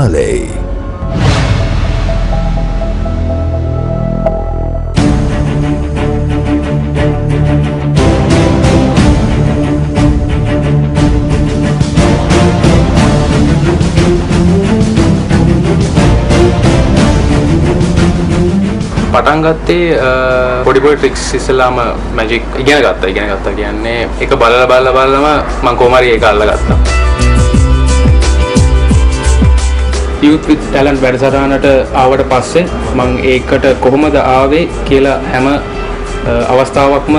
Finale. පටන් ගත්තේ පොඩි පොඩි ට්‍රික්ස් ඉස්සලාම මැජික් ඉගෙන ගත්තා කියන්නේ එක බලලම මම කොහොම හරි ඒක අල්ලගත්තා. Youth with Talent වැඩසටහනට ආවට පස්සේ මම ඒකට කොහොමද ආවේ කියලා හැම අවස්ථාවකම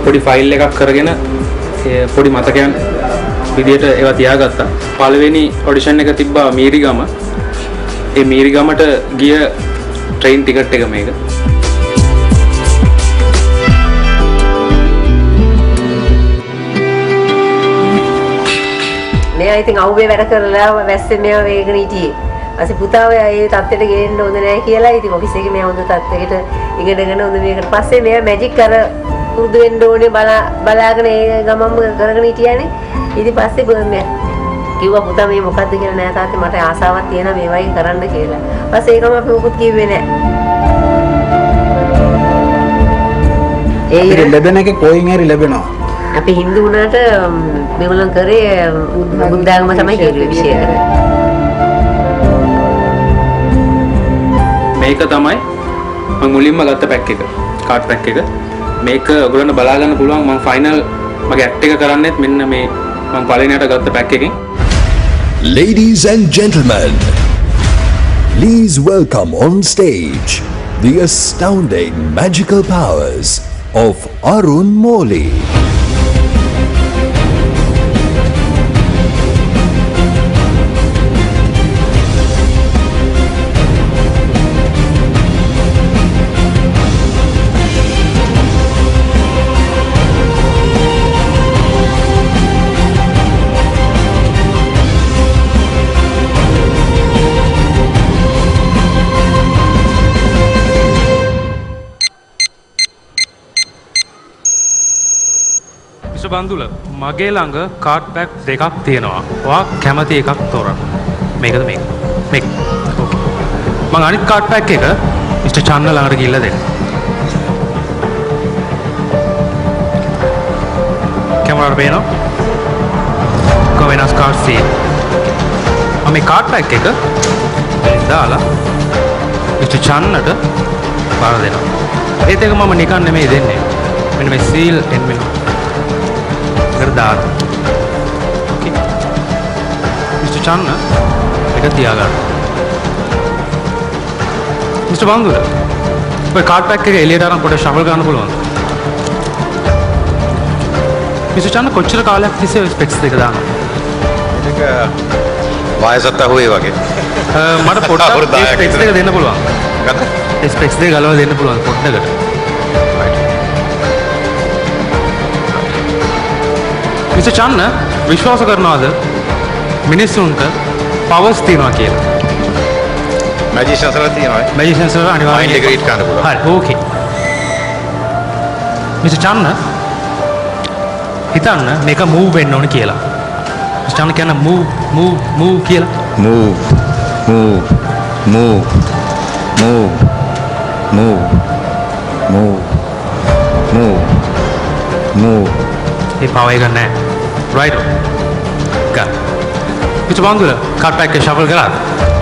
පොඩි ෆයිල් එකක් කරගෙන පොඩි මතකයන් විදියට ඒවා තියාගත්තා. පළවෙනි ඔඩිෂන් එක තිබ්බා මීරිගම. ඒ මීරිගමට ගිය ट्रेन टिकट එක මේක. මෙයා ඉතින් අවුවේ වැඩ කරලා වැස්සේ මෙයා වේගන හිටියේ. ඊපස්සේ පුතාව ඒ තත්ත්වෙට ගේන්න හොඳ නැහැ කියලා ඉතින් ඔෆිස් එකේ මෙයා හොඳ තත්ත්වයකට ඉගෙනගෙන හොඳ මේකට පස්සේ මෙයා මැජික් කර පුරුදු වෙන්න ඕනේ බලාගෙන ඒ ගමම කරගෙන හිටියානේ. ඉතින් පස්සේ මෙයා කිව්වා පුතා මේ මොකද්ද කියලා නෑ තාත්තේ මට ආසාවක් තියෙනවා මේ වගේ කරන්න කියලා. ඊපස්සේ ඒකම අපි මොකුත් කිව්වේ නෑ. ඒ ලැබෙන එක කොයින් හරි ලැබෙනවා. අපි හින්දු වුණාට මේගොල්ලන් කරේ බුද්ධාගම තමයි කිව්වේ විශේෂ කරේ. මේක තමයි මම මුලින්ම ගත්ත පැක් එක. කාඩ් පැක් එක. මේක ඔයගොල්ලන්ට බලා ගන්න පුළුවන් මම ෆයිනල් මගේ ඇක්ට් එක කරන්නේත් මෙන්න මේ මම පළවෙනියට ගත්ත පැක් එකෙන්. Ladies and gentlemen, please welcome on stage the astounding magical powers of Arun Moli. Bandula මගේ ළඟ කාඩ් පැක් දෙකක් තියෙනවා. ඔයා කැමති එකක් තෝරන්න. මේකද මේක. මේක. මම අනිත් කාඩ් පැක් එක මිස්ටර් චන්න ළඟට ගිහිල්ලා දෙන්න. කැමරාවට පේනවා. කොවෙනස් කාඩ් සීල්. මම මේ කාඩ් පැක් එක දාලා මිස්ටර් චන්නට බාර දෙනවා. ඒත් එක මම නිකන් නෙමෙයි දෙන්නේ. මෙන්න මේ සීල් එන්වෙලොප් दार मिस्टर चन्न एक තියාගන්න मिस्टर बांदुर ඔය කාඩ් පැක් එක එළියට අරන් පොඩ්ඩක් ෂෆල් ගන්න පුළුවන්ද මිස්ටර් චන්න කොච්චර කාලයක් තිස්සේ ස්පෙක්ස් දෙක දානවා ඒක වයසත් අහුවේ වගේ මට පොඩ්ඩක් ස්පෙක්ස් දෙක දෙන්න පුළුවන් මොකද ස්පෙක්ස් දෙක ගලවලා දෙන්න පුළුවන් පොඩ්ඩකට මිස්ටර් චන්න විශ්වාස කරනවාද මිනිස්සුන්ට පවර්ස් තියනවා කියලා? මැජිෂියන්ස්ලා තියෙනවා. මැජිෂියන්ස්ලා අනිවාර්යයෙන් ඉන්ටිග්‍රේට් කරන්න පුළුවන්. හරි ඕකේ. මිස්ටර් චන්න හිතන්න මේක මූව් වෙන්න ඕන කියලා. මිස්ටර් චන්න කියන මූව් කියලා. move ඒ පාව එක නැහැ. right got mister Bandula card pack එක ෂෆල් කරා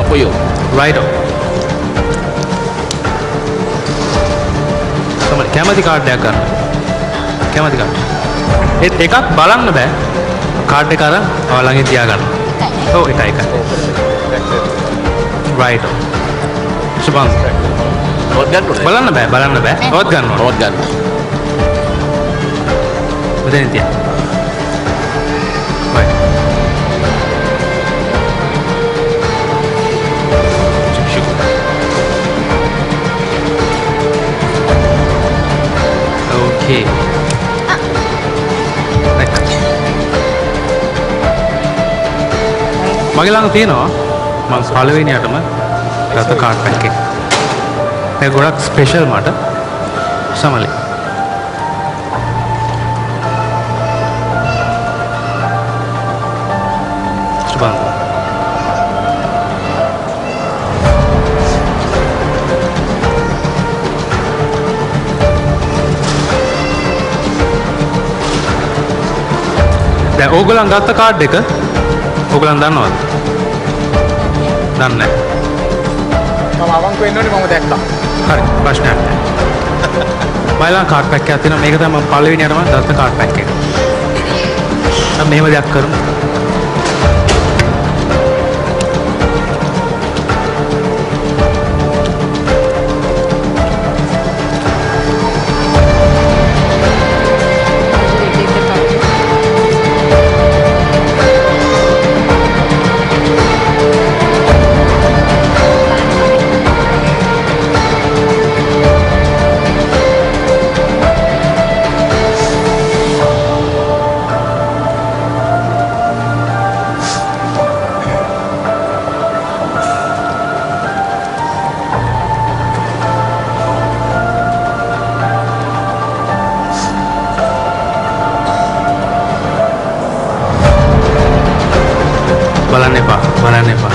අපොයෝ right තමයි කැමති කාඩ් එකක් ගන්න කැමති කාඩ් ඒත් එකක් බලන්න බෑ කාඩ් එක අර ළඟින් තියාගන්න ඔව් එකයි right මිස්ටර් බන්දුල බලන්න බෑ ඔත් ගන්න මෙතන තියා Okay. මගේ ළඟ තියෙනවා මම පළවෙනියටම ගත්ත කාඩ් පැක් එක. ඒක ගොඩක් ස්පෙෂල් මට. සමලි. දැන් ඕගොල්ලන් ගත්ත කාඩ් එක ඕගොල්ලන් දන්නවද? දන්නේ නැහැ. මම අවංක වෙන්න ඕනේ මම දැක්කා. හරි ප්‍රශ්නයක් නැහැ. මයිලා කාඩ් පැක් එකක් තියෙනවා. මේක තමයි මම පළවෙනියටම ගත්ත කාඩ් පැක් එක. අපි මෙහෙම දෙයක් කරමු. බලන්න එපා.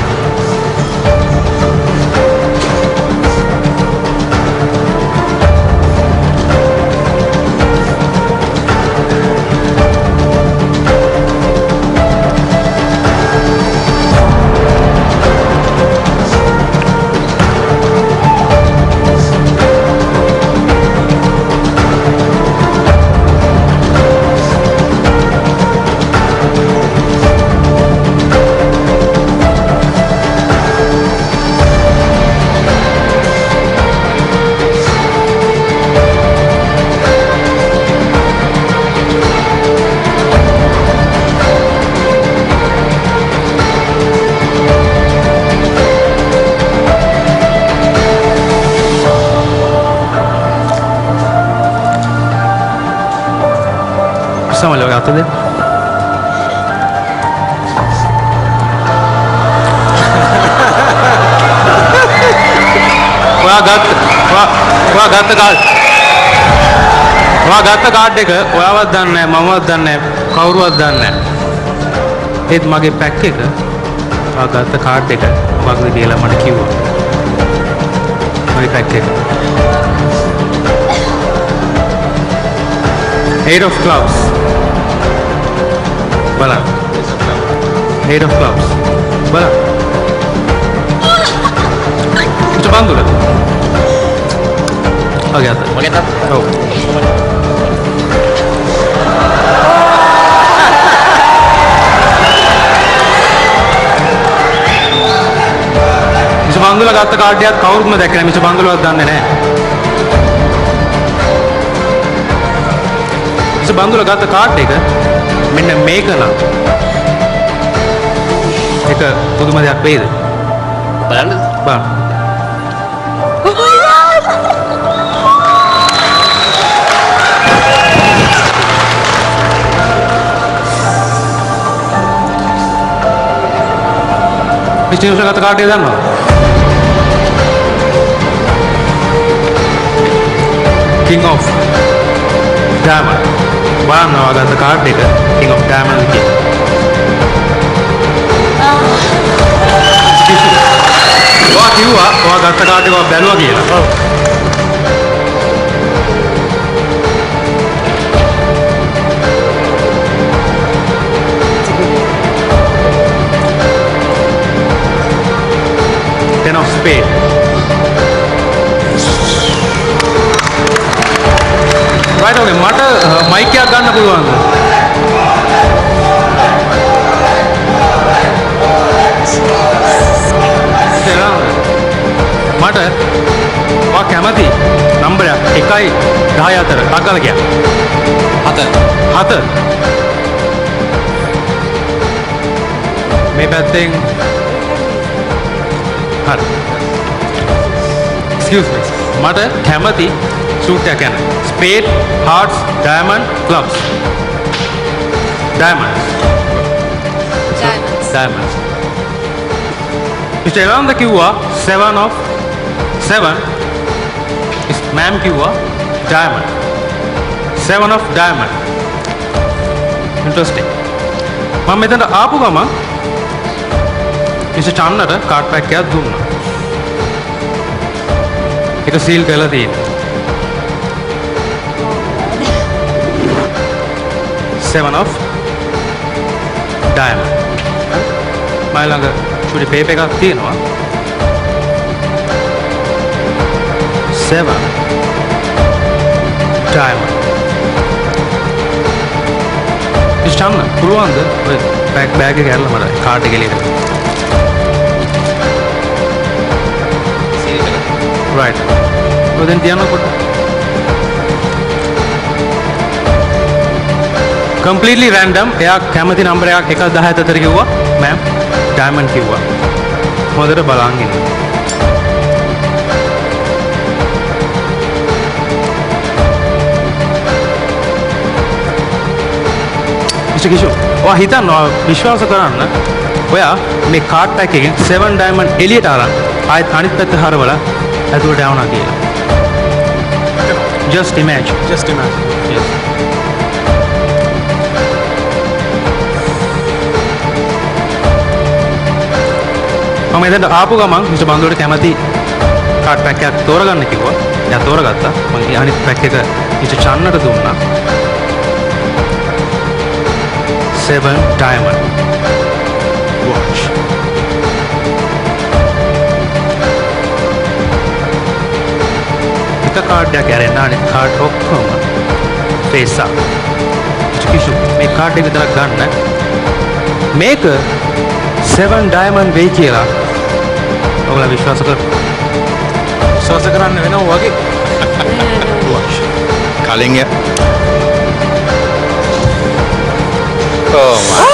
Sama lo kata dia. Wah gata card එක ඔයාවත් දන්නේ නැහැ මමවත් දන්නේ නැහැ කවුරුවත් දන්නේ නැහැ. ඒත් මගේ පැක් එක ඔයා ගත්ත කාඩ් එක මොකක්ද කියලා මට කිව්වා. මගේ පැක් එක. Eight of clubs. බලන්න. Eight of clubs. බලන්න. බඳුල. මගේ අත. ඔව්. බඳුල ගත්ත කාඩ් එකක් කවුරුත්ම දැක්කේ නැහැ. මිස බඳුලවත් දන්නේ නැහැ. මිස බඳුල ගත්ත කාඩ් එක මෙන්න මේක නම් ඒක පුදුම දෙයක් වේද? බලන්න. බලන්න. මිස්ටර් ගත්ත කාඩ් එක දන්නවද? King of Diamond. බලන්න ඔයාගත්ත කාඩ් එක King of Diamond කියලා. ඔයා කිව්වා ඔයාගත්ත කාඩ් එක බැලුවා කියලා. ඔව්. Ten of Spades. Right, okay. මට මයික් එකක් ගන්න පුළුවන්ද? මට ඔයා කැමති නම්බරයක් 1යි 10 අතර අගල ගියා. 7. මේ පැත්තෙන් හරි. Excuse me. මට කැමති සූට් එකක් යන. Spade, hearts, diamond, clubs. Diamonds. Mr. Elanda කිව්වා 7 of 7. Ma'am කිව්වා diamond. 7 of diamond. Interesting. මම මෙතනට ආපු ගමන් Mr. චන්නට කාඩ් පැක් එකක් දුන්නා. ඒක සීල් කරලා තියෙනවා. 7 of diamond. මම ළඟ චුටි පේපර් එකක් තියෙනවා. 7 diamond. ඉස්ටන්න පුළුවන්ද ඔය බෑග් එක ඇරලා මට කාඩ් එක එළියට. right. ඔය දැන් තියන්නකොට completely random. එයා කැමති නම්බර් එකක් 1 10 අතර කිව්වා. මෑම් diamond කිව්වා. හොඳට බලන් ඉන්න. කිෂෝ ඔයා හිතන්න විශ්වාස කරන්න ඔයා මේ කාඩ් පැක් එකෙන් 7 diamond එළියට අරන් ආයෙත් අනිත් පැත්ත හරවලා ඇතුළට යවනවා කියලා. just imagine yes මම එතන ආපු ගමන් මිස්ටර් බන්දුවට කැමති කාඩ් පැක් එකක් තෝරගන්න කිව්වා. එයා තෝරගත්තා. මම අනිත් පැක් එක මිස්ටර් චන්නට දුන්නා. 7 diamond watch. එක කාඩ් එකක් ඇරෙන්න අනිත් කාඩ් ඔක්කොම face up. කිෂු මේ කාඩ් එක විතරක් ගන්න. මේක 7 diamond වෙයි කියලා ඔයාලා විශ්වාස කරන්න වෙනවා වගේ. watch. කලින් oh my.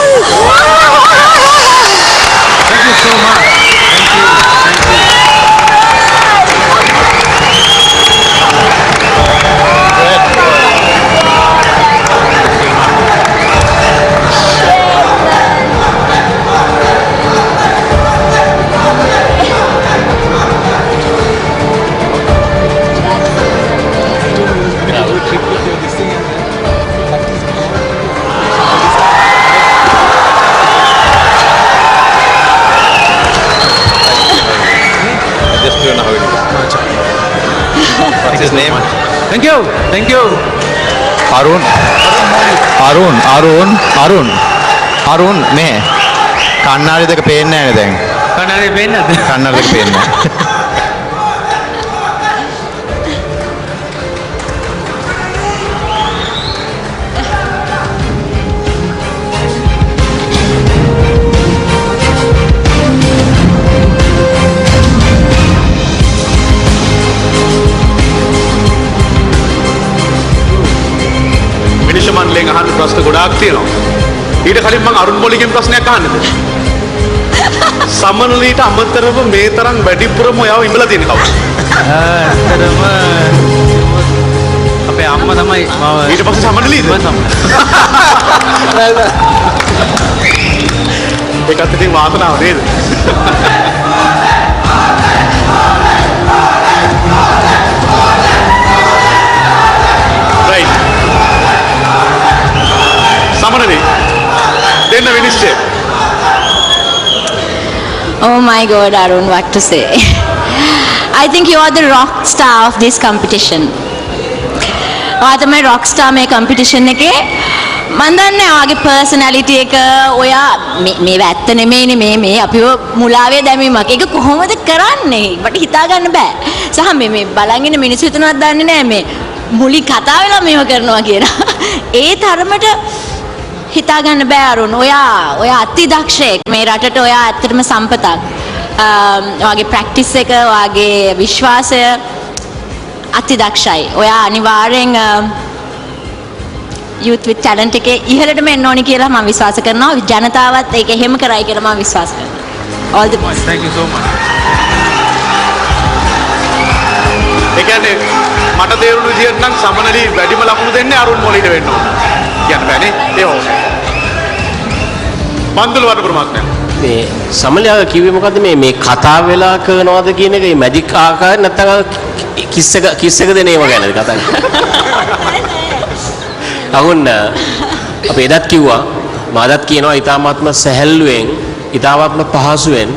Thank you so much. What's his name? Thank you. අරුන් මේ කන්නාඩි දෙක පේන්නේ නැහැ දැන්. කන්නාඩි පේන්නේ නැද්ද? කන්නාඩි දෙක පේන්නේ නැහැ. මණ්ඩලයෙන් අහන්න ප්‍රශ්න ගොඩාක් තියෙනවා. ඊට කලින් මම අරුණ මොලිගෙන් ප්‍රශ්නයක් අහන්නද? සමනලීට අමතරව මේ තරම් වැඩිපුරම ඔයාව ඉඹලා තියෙන කවුද? ඇත්තටම අපේ අම්මා තමයි මම ඊට පස්සේ සමනලීද? ඒකත් ඉතින් වාසනාව නේද? right. සමනලී දෙන්න විනිශ්චය. Oh my God, Arun, what to say? I think you are the rock star of this competition. ඔයා තමයි rock star මේ competition එකේ. මම දන්නේ ඔයාගේ personality එක ඔයා මේ වැත්ත නෙමෙයිනේ මේ අපිව මුලාවේ දැමීමක්. ඒක කොහොමද කරන්නේ? මට හිතා ගන්න බෑ. සහ මේ බලන් ඉන්න මිනිස්සු හිතනවත් දන්නේ නැහැ මේ මුලි කතා වෙලා මේව කරනවා කියලා. ඒ තරමට හිතා ගන්න බෑ අරුන්. ඔයා අති දක්ෂයෙක්. මේ රටට ඔයා ඇත්තටම සම්පතක්. ඔයාගේ ප්‍රැක්ටිස් එක, ඔයාගේ විශ්වාසය අති දක්ෂයි. ඔයා අනිවාර්යෙන් youth with talent එකේ ඉහළටම එන්න ඕනි කියලා මම විශ්වාස කරනවා. ජනතාවත් ඒක එහෙම කරයි කියලා මම විශ්වාස කරනවා. All the best. Thank you so much. ඒ කියන්නේ මට තේරුණු විදිහට නම් සමනලී වැඩිම ලකුණු දෙන්නේ අරුණ මොලිට වෙන්න ඕන. කියන්න බෑනේ. ඒ ඕක. බන්දුල වඩපුර මහත්මයා. මේ සමලියාව කිව්වේ මොකද්ද මේ කතා වෙලා කරනවද කියන එක මේ මැජික් ආකාරය නැත්නම් කිස් එක දෙන ඒවා ගැනද කතා කරන්නේ? අහුන්න අපි එදත් කිව්වා මාදත් කියනවා ඊ타මාත්ම සැහැල්ලුවෙන් ඊ타මාත්ම පහසුවෙන්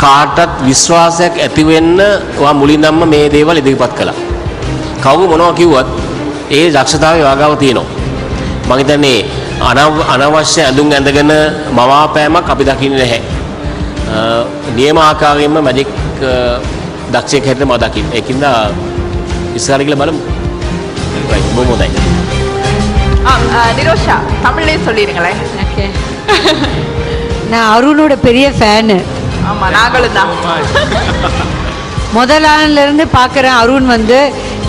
කාටත් විශ්වාසයක් ඇති වෙන්න ඔයා මුලින්දම්ම මේ දේවල් ඉදිරිපත් කළා. කවුරු මොනවා කිව්වත් ඒ දක්ෂතාවය වාගාව තියෙනවා. මම හිතන්නේ අනවශ්‍ය ඇඳුම් ඇඳගෙන මවාපෑමක් අපි දකින්නේ නැහැ. නියම ආකාරයෙන්ම මැජික් දක්ෂයෙක් හැටියට මම දකින්නේ. ඒකින්ද ඉස්සරහට ගිහලා බලමු. right බොහොම හොඳයි. நிரோஷா தமிழ்லயே சொல்லிடுங்களேன். ஓகே. நான் அருணோட பெரிய ஃபேனு. ஆமா நாங்களும் தான். முதல் நாள்லேருந்து பார்க்குறேன் அருண் வந்து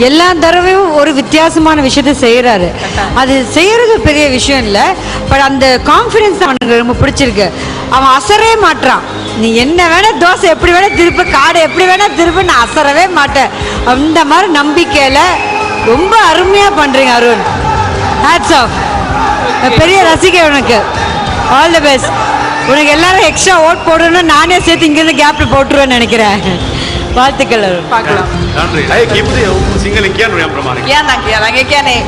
எல்லா தடவையும் ஒரு வித்தியாசமான விஷயத்த செய்கிறாரு. அது செய்கிறது பெரிய விஷயம் இல்லை, பட் அந்த கான்ஃபிடென்ஸ் அவனுக்கு ரொம்ப பிடிச்சிருக்கு. அவன் அசரவே மாட்டான். நீ என்ன வேணால் தோசை எப்படி வேணால் திருப்ப, காடை எப்படி வேணால் திருப்ப, நான் அசரவே மாட்டேன். அந்த மாதிரி நம்பிக்கையில் ரொம்ப அருமையாக பண்ணுறீங்க அருண். Hats off. பெரிய ரசிகை உனக்கு. All the best. உனக்கு எல்லாரும் எக்ஸ்ட்ரா ஓட் போடணும்னு நானே சேர்த்து இங்கேருந்து கேப்பில் போட்டுருவேன்னு நினைக்கிறேன். வாழ்த்துக்கள் பார்க்கலாம். නන්දි අය කියපුදේ සිංහලෙන් කියන්න යම් ප්‍රමාණයක කියන්න. ඒ කියන්නේ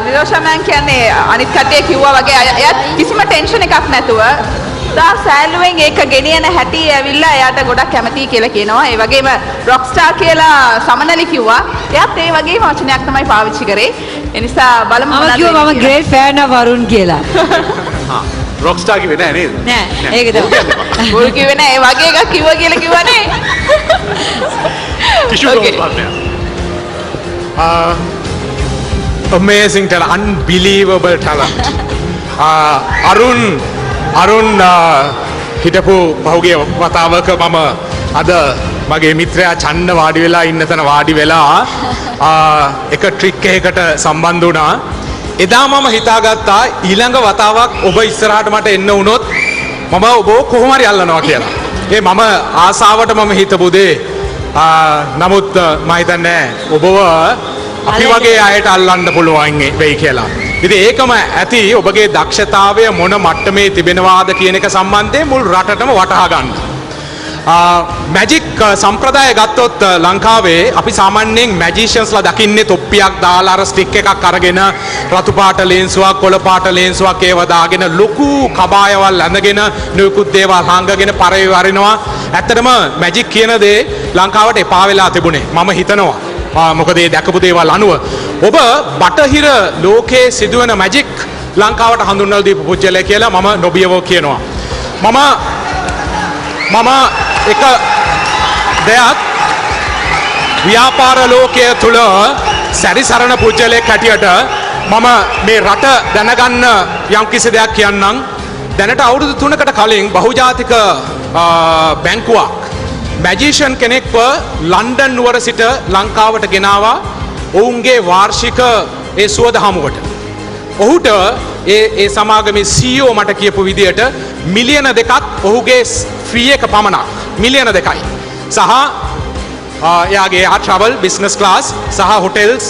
නිරෝෂා මෑන් කියන්නේ අනිත් කට්ටිය කිව්වා වගේ එයාත් කිසිම ටෙන්ෂන් එකක් නැතුව තා සෑල්ලුවෙන් ඒක ගෙනියන හැටි ඇවිල්ලා එයාට ගොඩක් කැමතියි කියලා කියනවා. ඒ වගේම රොක් ස්ටාර් කියලා සමනලි කිව්වා. එයාත් ඒ වගේම වචනයක් තමයි පාවිච්චි කරේ. ඒ නිසා බලමු මම කිව්වා මම ග්‍රේට් ෆෑන් ඔෆ් අරුන් කියලා. හා රොක් ස්ටාර් කිව්වේ නෑ නේද? නෑ ඒක තමයි. බොරු කිව්වේ නෑ. ඒ වගේ එකක් කිව්වා කියලා කිව්වනේ. Amazing talent, unbelievable talent. අරුන් හිටපු පහුගිය වතාවක මම අද මගේ මිත්‍රයා චන්න වාඩි වෙලා ඉන්න තැන වාඩි වෙලා එක ට්‍රික් එකකට සම්බන්ධ වුණා. එදා මම හිතාගත්තා ඊළඟ වතාවක් ඔබ ඉස්සරහට මට එන්න වුණොත් මම ඔබ කොහොම හරි අල්ලනවා කියලා. ඒ මම ආසාවට මම හිතපු දේ. නමුත් මම හිතන්නේ ඔබව අපි වගේ අයට අල්ලන්න පුළුවන් වෙයි කියලා. ඉතින් ඒකම ඇති ඔබගේ දක්ෂතාවය මොන මට්ටමේ තිබෙනවාද කියන එක සම්බන්ධයෙන් මුළු රටටම වටහා ගන්න. මැජික් සම්ප්‍රදාය ගත්තොත් ලංකාවේ අපි සාමාන්‍යයෙන් මැජිෂියන්ස්ලා දකින්නේ තොප්පියක් දාලා අර ස්ටික් එකක් අරගෙන රතු පාට ලේන්සුවක් කොළ පාට ලේන්සුවක් ඒව දාගෙන ලොකු කබායවල් ඇඳගෙන නුකුත් දේවල් හංගගෙන පරේ වරිනවා. ඇත්තටම මැජික් කියන දේ ලංකාවට එපා වෙලා තිබුණේ මම හිතනවා. මොකද ඒ දැකපු දේවල් අනුව ඔබ බටහිර ලෝකයේ සිදුවෙන මැජික් ලංකාවට හඳුන්වලා දීපු පුජ්‍යලය කියලා මම නොබියව කියනවා. මම එක දෙයක් ව්‍යාපාර ලෝකයේ තුල සැරිසරන පුජ්‍යලයක් හැටියට මම මේ රට දැනගන්න යම්කිසි දෙයක් කියන්නම්. දැනට අවුරුදු 3කට කලින් බහුජාතික බැංකුවක් මැජිෂියන් කෙනෙක්ව ලන්ඩන් නුවර සිට ලංකාවට ගෙනාවා ඔවුන්ගේ වාර්ෂික ඒ සුවද හමුවට. ඔහුට ඒ සමාගමේ CEO මට කියපු විදියට මිලියන 2ක් ඔහුගේ ෆී එක පමණක් මිලියන 2යි. සහ එයාගේ ආ ට්‍රැවල් බිස්නස් ක්ලාස් සහ හොටෙල්ස්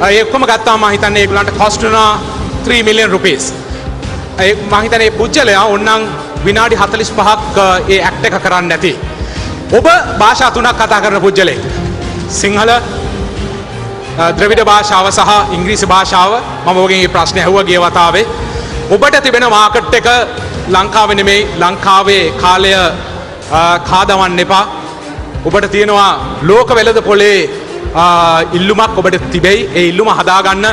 ඒ ඔක්කොම ගත්තාම මම හිතන්නේ ඒගොල්ලන්ට කොස්ට් වුණා 3 මිලියන් රුපීස්. මම හිතන්නේ පුජ්‍යලයා ඕනනම් විනාඩි 45ක් ඒ ඇක්ට් එක කරන්න නැති. ඔබ භාෂා 3ක් කතා කරන පුජ්‍යලෙක්. සිංහල ද්‍රවිඩ භාෂාව සහ ඉංග්‍රීසි භාෂාව මම ඔබගෙන් මේ ප්‍රශ්නේ අහුවා ගිය වතාවේ. ඔබට තිබෙන මාකට් එක ලංකාවේ නෙමෙයි ලංකාවේ කාලය කාදවන්න එපා. ඔබට තියෙනවා ලෝක වෙළඳ පොලේ ඉල්ලුමක් ඔබට තිබෙයි. ඒ ඉල්ලුම හදාගන්න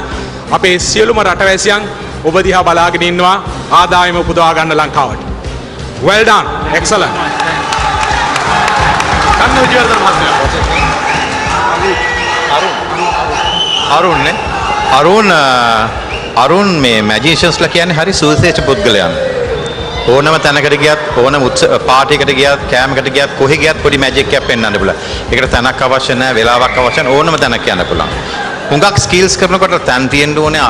අපේ සියලුම රටවැසියන් ඔබ දිහා බලාගෙන ඉන්නවා ආදායම උපදවා ගන්න ලංකාවට. Well done. Excellent. කන්න විජයවර්ධන මහත්මයා අරුන් මේ මැජිෂියන්ස්ලා කියන්නේ හරි සුවිශේෂ පුද්ගලයන්. ඕනම තැනකට ගියත් ඕනම පාටියකට ගියත් කෑමකට ගියත් කොහෙ ගියත් පොඩි මැජික් එකක් පෙන්වන්න පුළුවන්. ඒකට තැනක් අවශ්‍ය නැහැ, වෙලාවක් අවශ්‍ය නැහැ, ඕනම තැනක් යන්න පුළුවන්. හුඟක් ස්කිල්ස් කරනකොට තැන් තියෙන්න ඕනේ,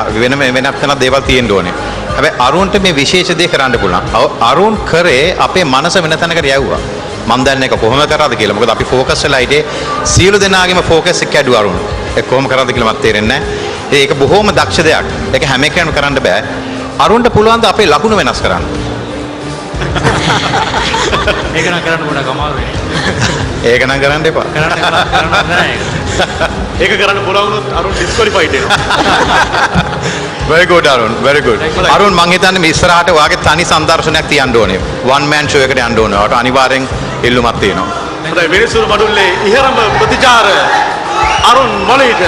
වෙනත් තැනක් දේවල් තියෙන්න ඕනේ. හැබැයි අරුන්ට මේ විශේෂ දේ කරන්න පුළුවන්. අරුන් කරේ අපේ මනස වෙන තැනකට යවුවා. මම දන්නේ ඒක කොහොම කරාද කියලා. මොකද අපි ફોකස් වෙලා හිටියේ සියලු දෙනාගේම ફોකස් එක කැඩුවා අරුන්. ඒක කොහොම කරාද කියලා මට තේරෙන්නේ නැහැ. ඒක බොහොම දක්ෂ දෙයක්. ඒක හැම එකම කරන්න බෑ. අරුන්ට පුළුවන් ද අපේ ලකුණු වෙනස් කරන්න. ඒක නම් කරන්න ගොඩක් අමාරුයි. ඒක නම් කරන්න එපා. ඒක කරන්න පුළුවන් වුණොත් අරුන් ඩිස්ක්වොලිෆයිඩ් වෙනවා. very good අරුන්, very good. අරුන් මං හිතන්නේ මේ ඉස්සරහට ඔයාගේ තනි සංදර්ශනයක් තියන්න ඕනේ. one man show එකට යන්න ඕනේ. ඔයාට අනිවාර්යෙන් ඉල්ලුමක් තියෙනවා. හොඳයි මිනිසුරු මඩුල්ලේ ඉහළම ප්‍රතිචාර අරුන් මොලේට.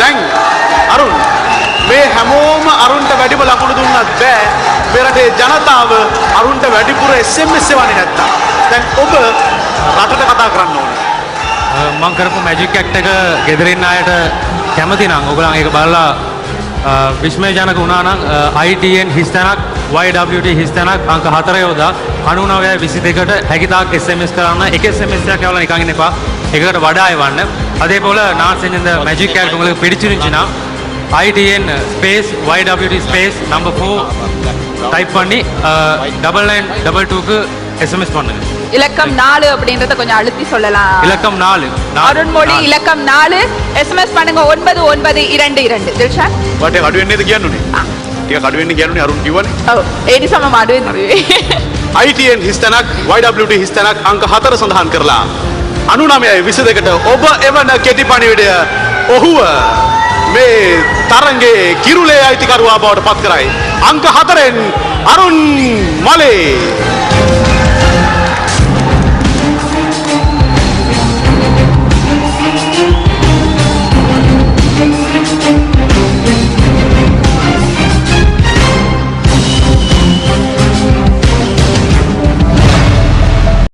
දැන් අරුන් මේ හැමෝම අරුන්ට වැඩිම ලකුණු දුන්නත් බෑ මේ රටේ ජනතාව අරුන්ට වැඩිපුර SMS එවන්නේ නැත්තම්. දැන් ඔබ රටට කතා කරන්න ඕනේ. මං කරපු මැජික් ඇක්ට් එක ගෙදරින් අයට කැමති නම් ඔයගොල්ලන් ඒක බලලා විස්මයජනක වුණා නම් ITN හිස්තැනක් YWT හිස්තැනක් අංක 4 යොදා 9922ට හැකිතාක් SMS කරන්න. එක SMS එකක් යවලා නිකන් ඉන්න එපා. එකකට වඩා එවන්න. அதே போல நான் செஞ்ச இந்த மேஜிக் ஆக்ட் உங்களுக்கு பிடிச்சிருந்துச்சுன்னா ITN space YWT space number 4 type பண்ணி 9922க்கு SMS பண்ணுங்க. இலக்கம் 4 அப்படின்றத கொஞ்சம் அழுத்தி சொல்லலாம். இலக்கம் 4 அருண்மொழி இலக்கம் 4 SMS பண்ணுங்க 9922 தில்ஷான் වට අඩු වෙන්නේද කියන්නේ? ටිකක් අඩු වෙන්නේ කියන්නේ අරුන් කිව්වනේ. ඔව් ඒ නිසාම අඩු වෙන්නේ. ITN හිස්තැනක් YWT හිස්තැනක් අංක 4 සඳහන් කරලා 9922ට ඔබ එවන කෙටි පණිවිඩය ඔහුව මේ තරංගේ කිරුලේ අයිතිකරුවා බවට පත් කරයි. අංක 4ෙන් අරුන් මලේ